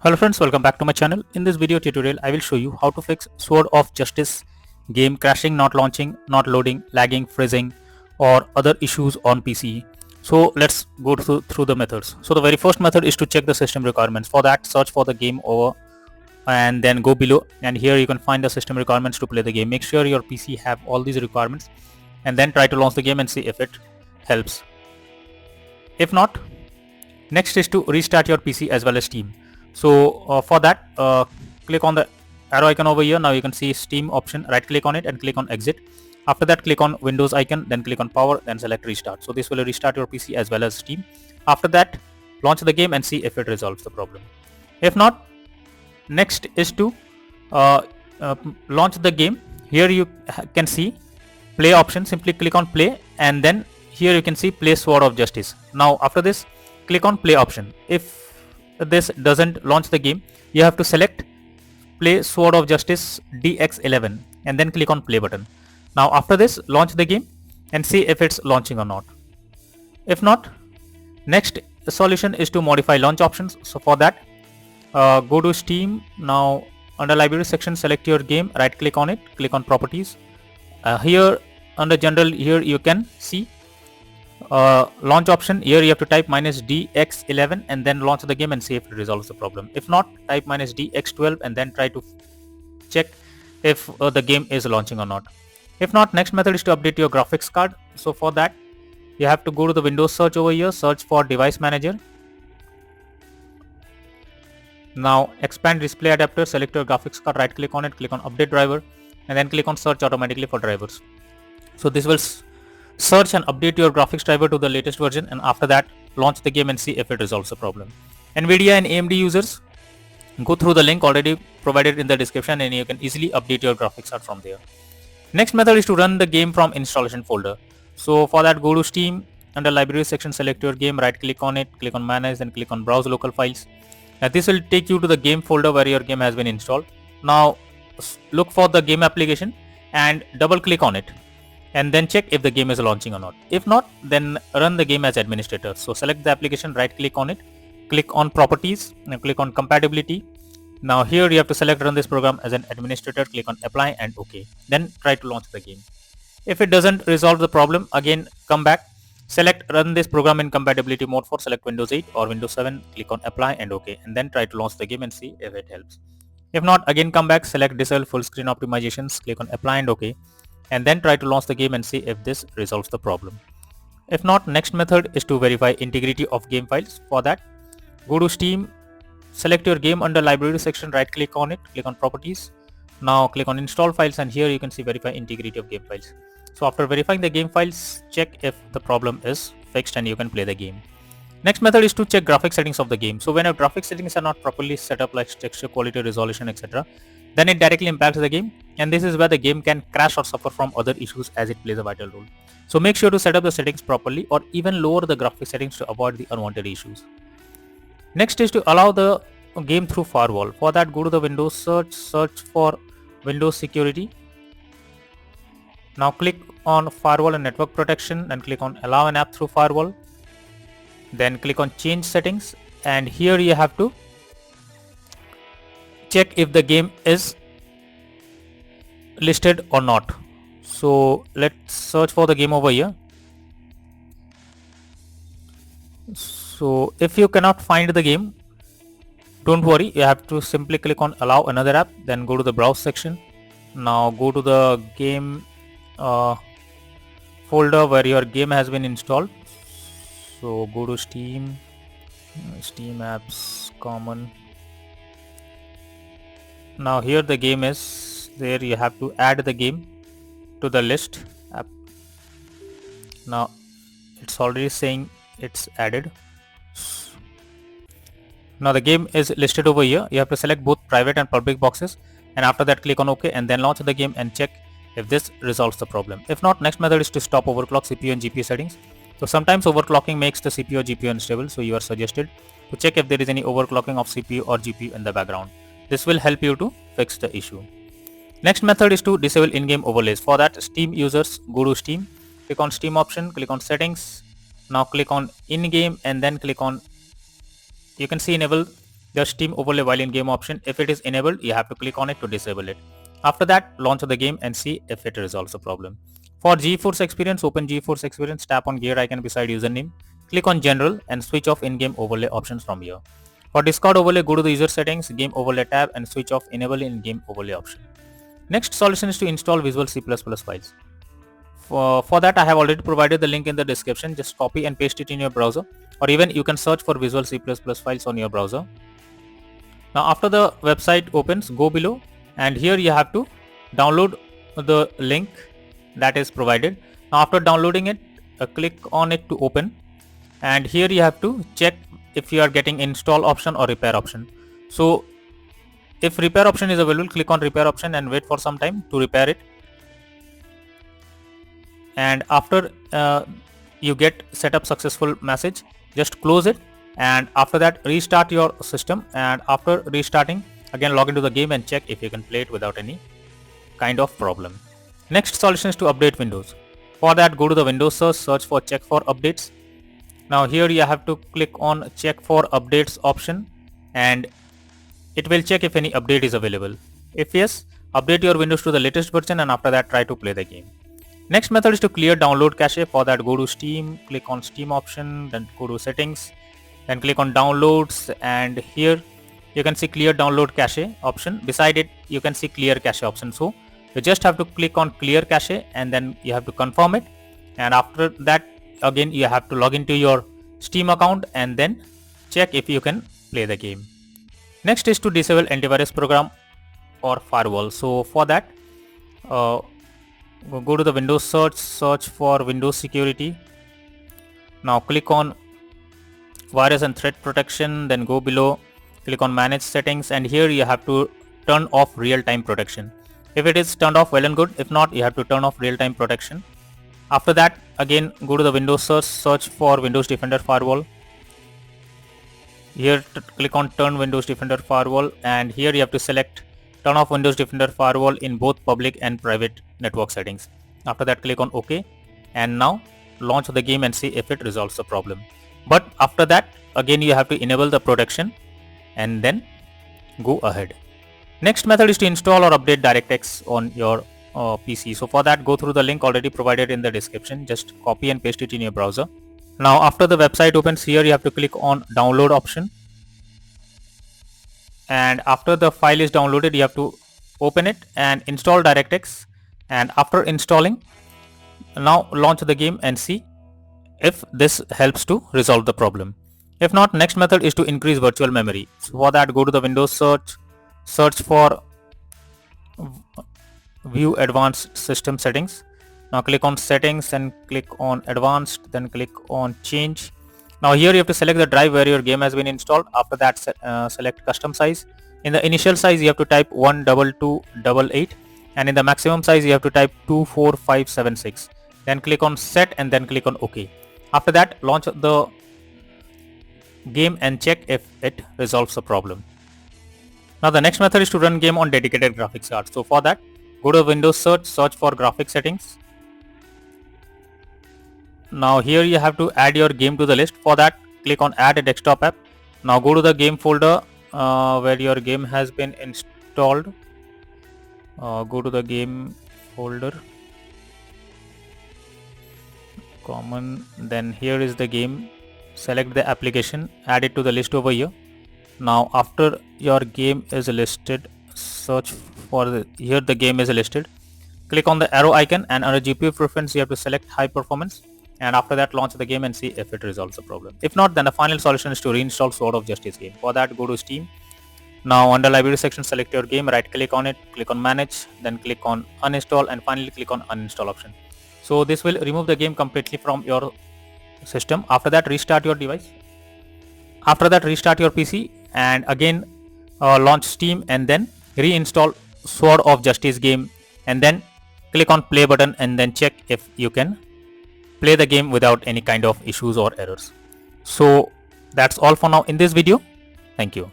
Hello friends, welcome back to my channel. In this video tutorial, I will show you how to fix Sword of Justice game crashing, not launching, not loading, lagging, freezing or other issues on PC. So let's go through the methods. So the very first method is to check the system requirements. For that, search for the game over and then go below, and here you can find the system requirements to play the game. Make sure your PC have all these requirements and then try to launch the game and see if it helps. If not, next is to restart your PC as well as Steam. So for that, click on the arrow icon over here. Now you can see Steam option, right click on it and click on exit. After that, click on Windows icon, then click on power, then select restart. So this will restart your PC as well as Steam. After that, launch the game and see if it resolves the problem. If not, next is to launch the game. Here you can see play option. Simply click on play and then here you can see play Sword of Justice. Now after this, click on play option. If this doesn't launch the game, you have to select play Sword of Justice DX11 and then click on play button. Now after this, launch the game and see if it's launching or not. If not, next solution is to modify launch options. So for that, go to Steam. Now under library section, select your game, right click on it, click on properties. Here under general, here you can see launch option. Here you have to type -DX11 and then launch the game and see if it resolves the problem. If not, type -DX12 and then try to check if the game is launching or not. If not, next method is to update your graphics card. So for that, you have to go to the Windows search over here, search for device manager. Now expand display adapter, select your graphics card, right click on it, click on update driver and then click on search automatically for drivers. So this will search and update your graphics driver to the latest version, and after that, launch the game and see if it resolves the problem. NVIDIA and AMD users, go through the link already provided in the description and you can easily update your graphics card from there. Next method is to run the game from installation folder. So for that, go to Steam, under library section, select your game, right click on it, click on manage, then click on browse local files. Now this will take you to the game folder where your game has been installed. Now look for the game application and double click on it and then check if the game is launching or not. If not, then run the game as administrator. So select the application, right click on it, click on properties and click on compatibility. Now here you have to select run this program as an administrator, click on apply and OK. Then try to launch the game. If it doesn't resolve the problem, again come back, select run this program in compatibility mode for select Windows 8 or Windows 7, click on apply and OK and then try to launch the game and see if it helps. If not, again come back, select disable full screen optimizations, click on apply and OK and then try to launch the game and see if this resolves the problem. If not, next method is to verify integrity of game files. For that, go to Steam, select your game under library section, right click on it, click on properties. Now click on install files and here you can see verify integrity of game files. So after verifying the game files, check if the problem is fixed and you can play the game. Next method is to check graphic settings of the game. So when your graphic settings are not properly set up, like texture quality, resolution, etc., then it directly impacts the game, and this is where the game can crash or suffer from other issues as it plays a vital role. So make sure to set up the settings properly or even lower the graphic settings to avoid the unwanted issues. Next is to allow the game through firewall. For that, go to the Windows search for Windows security. Now click on firewall and network protection and click on allow an app through firewall. Then click on change settings and here you have to check if the game is listed or not. So let's search for the game over here. So if you cannot find the game, don't worry, you have to simply click on allow another app, then go to the browse section. Now go to the game folder where your game has been installed. So go to Steam apps, common. Now here the game is there, you have to add the game to the list app. Now it's already saying it's added. Now the game is listed over here. You have to select both private and public boxes and after that click on OK and then launch the game and check if this resolves the problem. If not, next method is to stop overclock CPU and GPU settings. So sometimes overclocking makes the CPU or GPU unstable, so you are suggested to check if there is any overclocking of CPU or GPU in the background. This will help you to fix the issue. Next method is to disable in-game overlays. For that, Steam users, go to Steam, click on Steam option, click on settings. Now click on in-game and then click on, you can see enable your Steam overlay while in game option. If it is enabled, you have to click on it to disable it. After that, launch the game and see if it resolves the problem. For GeForce Experience, open GeForce Experience, tap on gear icon beside username, click on general and switch off in-game overlay options from here. For Discord overlay, go to the user settings, game overlay tab and switch off enable in-game overlay option. Next solution is to install Visual C++ files. For that, I have already provided the link in the description. Just copy and paste it in your browser, or even you can search for Visual C++ files on your browser. Now after the website opens, go below and here you have to download the link that is provided. Now after downloading it, click on it to open, and here you have to check if you are getting install option or repair option. So if repair option is available, click on repair option and wait for some time to repair it. And after you get setup successful message, just close it, and after that restart your system, and after restarting again log into the game and check if you can play it without any kind of problem. Next solution is to update Windows. For that, go to the Windows search for check for updates. Now here you have to click on check for updates option, and it will check if any update is available. If yes, update your Windows to the latest version, and after that try to play the game. Next method is to clear download cache. For that, go to Steam, click on Steam option, then go to settings, then click on downloads, and here you can see clear download cache option. Beside it you can see clear cache option. So you just have to click on clear cache and then you have to confirm it, and after that again you have to log into your Steam account and then check if you can play the game. Next is to disable antivirus program or firewall. So for that, go to the Windows search for Windows security. Now click on virus and threat protection, then go below, click on manage settings, and here you have to turn off real-time protection. If it is turned off, well and good. If not, you have to turn off real-time protection. After that, again go to the Windows search for Windows Defender Firewall. Here click on turn Windows Defender Firewall, and here you have to select turn off Windows Defender Firewall in both public and private network settings. After that, click on OK, and now launch the game and see if it resolves the problem. But after that, again you have to enable the protection and then go ahead. Next method is to install or update DirectX on your PC. So for that, go through the link already provided in the description. Just copy and paste it in your browser. Now after the website opens, here you have to click on download option, and after the file is downloaded you have to open it and install DirectX, and after installing, now launch the game and see if this helps to resolve the problem. If not, next method is to increase virtual memory. So for that, go to the Windows search for view advanced system settings. Now click on settings and click on advanced, then click on change. Now here you have to select the drive where your game has been installed. After that, select custom size. In the initial size you have to type 12288, and in the maximum size you have to type 24576. Then click on set and then click on OK. After that, launch the game and check if it resolves the problem. Now the next method is to run game on dedicated graphics card. So for that, go to Windows search for graphics settings. Now here you have to add your game to the list. For that, click on add a desktop app. Now go to the game folder where your game has been installed. Go to the game folder, common, then here is the game. Select the application, add it to the list over here. Now after your game is listed, search for here the game is listed. Click on the arrow icon, and under GPU preference you have to select high performance, and after that launch the game and see if it resolves the problem. If not, then the final solution is to reinstall Sword of Justice game. For that, go to Steam. Now under library section, select your game, right click on it, click on manage, then click on uninstall, and finally click on uninstall option. So this will remove the game completely from your system. After that, restart your device. After that, restart your PC and again launch Steam and then reinstall Sword of Justice game, and then click on play button and then check if you can play the game without any kind of issues or errors. So that's all for now in this video. Thank you.